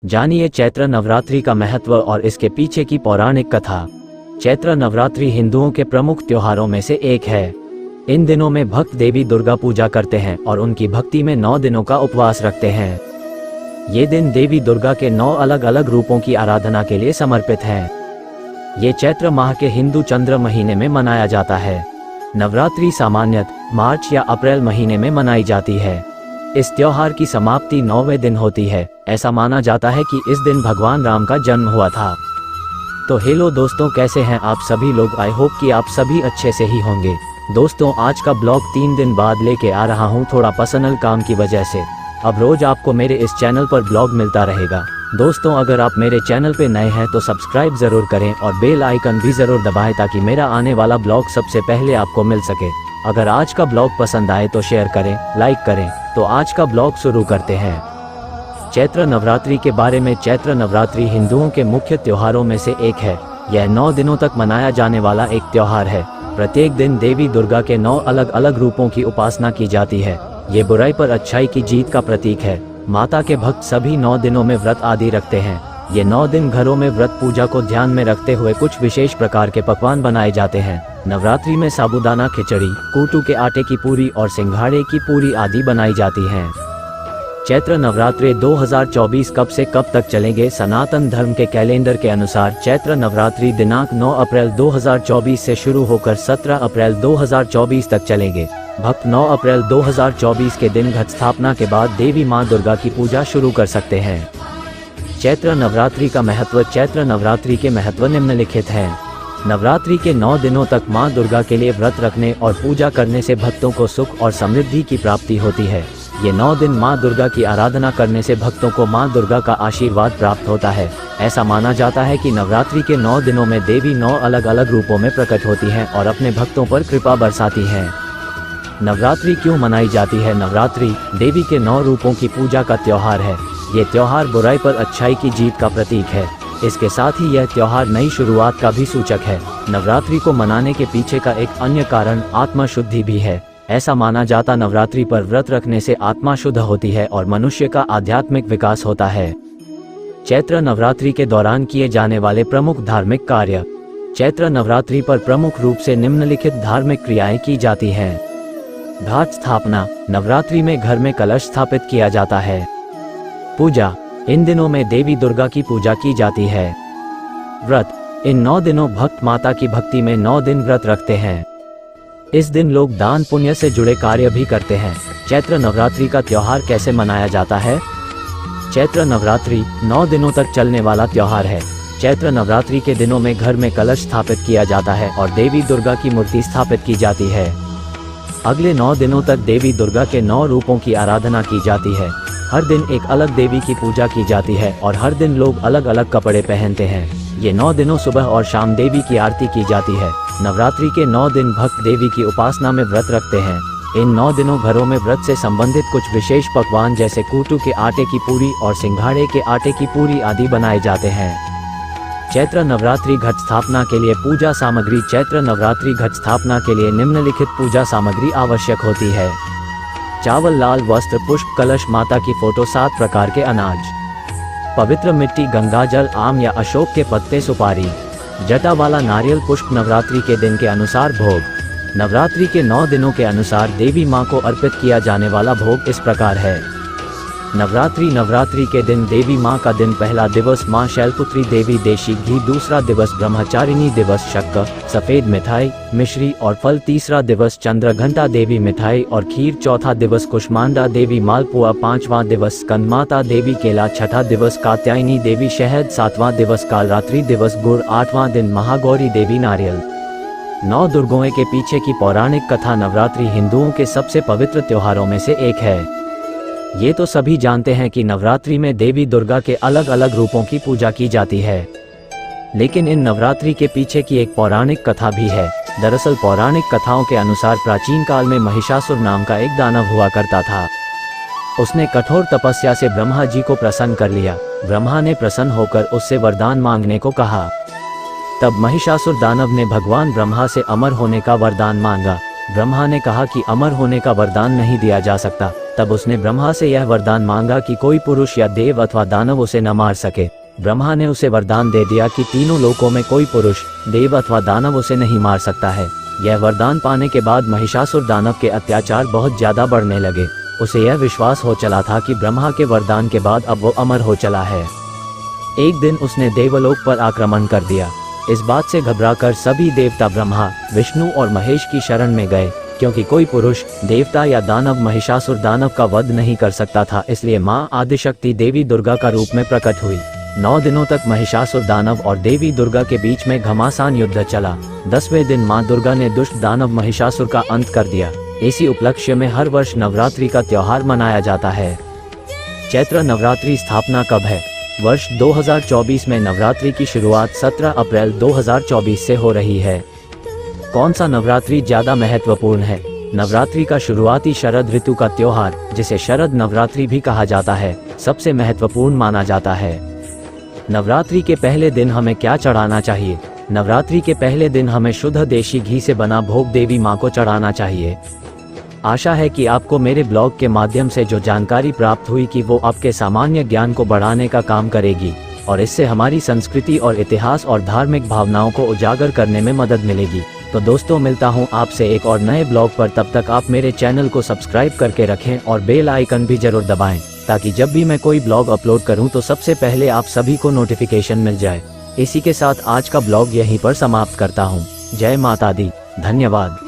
जानिए चैत्र नवरात्रि का महत्व और इसके पीछे की पौराणिक कथा। चैत्र नवरात्रि हिंदुओं के प्रमुख त्योहारों में से एक है। इन दिनों में भक्त देवी दुर्गा पूजा करते हैं और उनकी भक्ति में 9 दिनों का उपवास रखते हैं। ये दिन देवी दुर्गा के 9 अलग अलग रूपों की आराधना के लिए समर्पित हैं। ये चैत्र माह के हिंदू चंद्र महीने में मनाया जाता है। नवरात्रि सामान्यतः मार्च या अप्रैल महीने में मनाई जाती है। इस त्योहार की समाप्ति 9वें दिन होती है। ऐसा माना जाता है कि इस दिन भगवान राम का जन्म हुआ था। तो हेलो दोस्तों, कैसे हैं आप सभी लोग। आई होप कि आप सभी अच्छे से ही होंगे। दोस्तों, आज का ब्लॉग 3 दिन बाद लेके आ रहा हूँ, थोड़ा पर्सनल काम की वजह से। अब रोज आपको मेरे इस चैनल पर ब्लॉग मिलता रहेगा। दोस्तों, अगर आप मेरे चैनल पे नए हैं तो सब्सक्राइब जरूर करें और बेल आइकन भी जरूर दबाएं ताकि मेरा आने वाला ब्लॉग सबसे पहले आपको मिल सके। अगर आज का ब्लॉग पसंद आए तो शेयर करें, लाइक करें। तो आज का ब्लॉग शुरू करते हैं। चैत्र नवरात्रि के बारे में। चैत्र नवरात्रि हिंदुओं के मुख्य त्योहारों में से एक है। यह 9 दिनों तक मनाया जाने वाला एक त्योहार है। प्रत्येक दिन देवी दुर्गा के 9 अलग अलग रूपों की उपासना की जाती है। ये बुराई पर अच्छाई की जीत का प्रतीक है। माता के भक्त सभी 9 दिनों में व्रत आदि रखते हैं। ये 9 दिन घरों में व्रत पूजा को ध्यान में रखते हुए कुछ विशेष प्रकार के पकवान बनाए जाते हैं। नवरात्रि में साबूदाना खिचड़ी, कूटू के आटे की पूरी और सिंघाड़े की पूरी आदि बनाई जाती हैं। चैत्र नवरात्रि 2024 कब से कब तक चलेंगे। सनातन धर्म के कैलेंडर के अनुसार चैत्र नवरात्रि दिनांक 9 अप्रैल 2024 से शुरू होकर 17 अप्रैल 2024 तक चलेंगे। भक्त 9 अप्रैल 2024 के दिन घट स्थापना के बाद देवी मां दुर्गा की पूजा शुरू कर सकते हैं। चैत्र नवरात्रि का महत्व। चैत्र नवरात्रि के महत्व निम्नलिखित हैं। नवरात्रि के 9 दिनों तक मां दुर्गा के लिए व्रत रखने और पूजा करने से भक्तों को सुख और समृद्धि की प्राप्ति होती है। ये 9 दिन मां दुर्गा की आराधना करने से भक्तों को मां दुर्गा का आशीर्वाद प्राप्त होता है। ऐसा माना जाता है कि नवरात्रि के 9 दिनों में देवी 9 अलग अलग रूपों में प्रकट होती हैं और अपने भक्तों पर कृपा बरसाती हैं। नवरात्रि क्यों मनाई जाती है। नवरात्रि देवी के 9 रूपों की पूजा का त्योहार है। ये त्योहार बुराई पर अच्छाई की जीत का प्रतीक है। इसके साथ ही यह त्योहार नई शुरुआत का भी सूचक है। नवरात्रि को मनाने के पीछे का एक अन्य कारण आत्मा शुद्धि भी है। ऐसा माना जाता नवरात्रि पर व्रत रखने से आत्मा शुद्ध होती है और मनुष्य का आध्यात्मिक विकास होता है। चैत्र नवरात्रि के दौरान किए जाने वाले प्रमुख धार्मिक कार्य। चैत्र नवरात्रि पर प्रमुख रूप से निम्नलिखित धार्मिक क्रियाएं की जाती हैं। घाट स्थापना। नवरात्रि में घर में कलश स्थापित किया जाता है। पूजा। इन दिनों में देवी दुर्गा की पूजा की जाती है। व्रत। इन 9 दिनों भक्त माता की भक्ति में 9 दिन व्रत रखते हैं। इस दिन लोग दान पुण्य से जुड़े कार्य भी करते हैं। चैत्र नवरात्रि का त्योहार कैसे मनाया जाता है। चैत्र नवरात्रि 9 दिनों तक चलने वाला त्योहार है। चैत्र नवरात्रि के दिनों में घर में कलश स्थापित किया जाता है और देवी दुर्गा की मूर्ति स्थापित की जाती है। अगले 9 दिनों तक देवी दुर्गा के 9 रूपों की आराधना की जाती है। हर दिन एक अलग देवी की पूजा की जाती है और हर दिन लोग अलग अलग कपड़े पहनते हैं। ये 9 दिनों सुबह और शाम देवी की आरती की जाती है। नवरात्रि के 9 दिन भक्त देवी की उपासना में व्रत रखते हैं। इन 9 दिनों घरों में व्रत से संबंधित कुछ विशेष पकवान जैसे कूटू के आटे की पूरी और सिंघाड़े के आटे की पूरी आदि बनाए जाते हैं। चैत्र नवरात्रि घट स्थापना के लिए पूजा सामग्री। चैत्र नवरात्रि घट स्थापना के लिए निम्नलिखित पूजा सामग्री आवश्यक होती है। चावल, लाल वस्त्र, पुष्प, कलश, माता की फोटो, 7 प्रकार के अनाज, पवित्र मिट्टी, गंगाजल, आम या अशोक के पत्ते, सुपारी, जटा वाला नारियल, पुष्प। नवरात्रि के दिन के अनुसार भोग। नवरात्रि के 9 दिनों के अनुसार देवी मां को अर्पित किया जाने वाला भोग इस प्रकार है। नवरात्रि के दिन देवी मां का दिन। पहला दिवस मां शैलपुत्री देवी, देशी घी। दूसरा दिवस ब्रह्मचारिणी दिवस, शक्कर, सफेद मिठाई, मिश्री और फल। तीसरा दिवस चंद्रघंटा देवी, मिठाई और खीर। चौथा दिवस कुष्मांडा देवी, मालपुआ। 5वां दिवस स्कंदमाता देवी, केला। छठा दिवस कात्यायनी देवी, शहद। 7वां दिवस कालरात्रि दिवस, गुड़। 8वां दिन महागौरी देवी, नारियल। 9 दुर्गों के पीछे की पौराणिक कथा। नवरात्रि हिंदुओं के सबसे पवित्र त्योहारों में से एक है। ये तो सभी जानते हैं कि नवरात्रि में देवी दुर्गा के अलग अलग रूपों की पूजा की जाती है, लेकिन इन नवरात्रि के पीछे की एक पौराणिक कथा भी है। दरअसल पौराणिक कथाओं के अनुसार प्राचीन काल में महिषासुर नाम का एक दानव हुआ करता था। उसने कठोर तपस्या से ब्रह्मा जी को प्रसन्न कर लिया। ब्रह्मा ने प्रसन्न होकर उससे वरदान मांगने को कहा। तब महिषासुर दानव ने भगवान ब्रह्मा से अमर होने का वरदान मांगा। ब्रह्मा ने कहा कि अमर होने का वरदान नहीं दिया जा सकता, तब उसने ब्रह्मा से यह वरदान मांगा कि कोई पुरुष या देव अथवा दानव उसे न मार सके। ब्रह्मा ने उसे वरदान दे दिया कि तीनों लोकों में कोई पुरुष, देव अथवा दानव उसे नहीं मार सकता है। यह वरदान पाने के बाद महिषासुर दानव के अत्याचार बहुत ज्यादा बढ़ने लगे। उसे यह विश्वास हो चला था कि ब्रह्मा के वरदान के बाद अब वो अमर हो चला है। एक दिन उसने देवलोक पर आक्रमण कर दिया। इस बात से घबराकर सभी देवता ब्रह्मा, विष्णु और महेश की शरण में गए, क्योंकि कोई पुरुष, देवता या दानव महिषासुर दानव का वध नहीं कर सकता था। इसलिए माँ आदिशक्ति देवी दुर्गा का रूप में प्रकट हुई। 9 दिनों तक महिषासुर दानव और देवी दुर्गा के बीच में घमासान युद्ध चला। 10वें दिन माँ दुर्गा ने दुष्ट दानव महिषासुर का अंत कर दिया। इसी उपलक्ष्य में हर वर्ष नवरात्रि का त्योहार मनाया जाता है। चैत्र नवरात्रि स्थापना कब है? वर्ष 2024 में नवरात्रि की शुरुआत 17 अप्रैल 2024 से हो रही है। कौन सा नवरात्रि ज्यादा महत्वपूर्ण है? नवरात्रि का शुरुआती शरद ऋतु का त्योहार, जिसे शरद नवरात्रि भी कहा जाता है, सबसे महत्वपूर्ण माना जाता है। नवरात्रि के पहले दिन हमें क्या चढ़ाना चाहिए? नवरात्रि के पहले दिन हमें शुद्ध देशी घी से बना भोग देवी माँ को चढ़ाना चाहिए। आशा है कि आपको मेरे ब्लॉग के माध्यम से जो जानकारी प्राप्त हुई कि वो आपके सामान्य ज्ञान को बढ़ाने का काम करेगी और इससे हमारी संस्कृति और इतिहास और धार्मिक भावनाओं को उजागर करने में मदद मिलेगी। तो दोस्तों, मिलता हूँ आपसे एक और नए ब्लॉग पर। तब तक आप मेरे चैनल को सब्सक्राइब करके रखें और बेल आइकन भी जरूर दबाएं, ताकि जब भी मैं कोई ब्लॉग अपलोड करूं तो सबसे पहले आप सभी को नोटिफिकेशन मिल जाए। इसी के साथ आज का ब्लॉग यहीं पर समाप्त करता हूं। जय माता दी। धन्यवाद।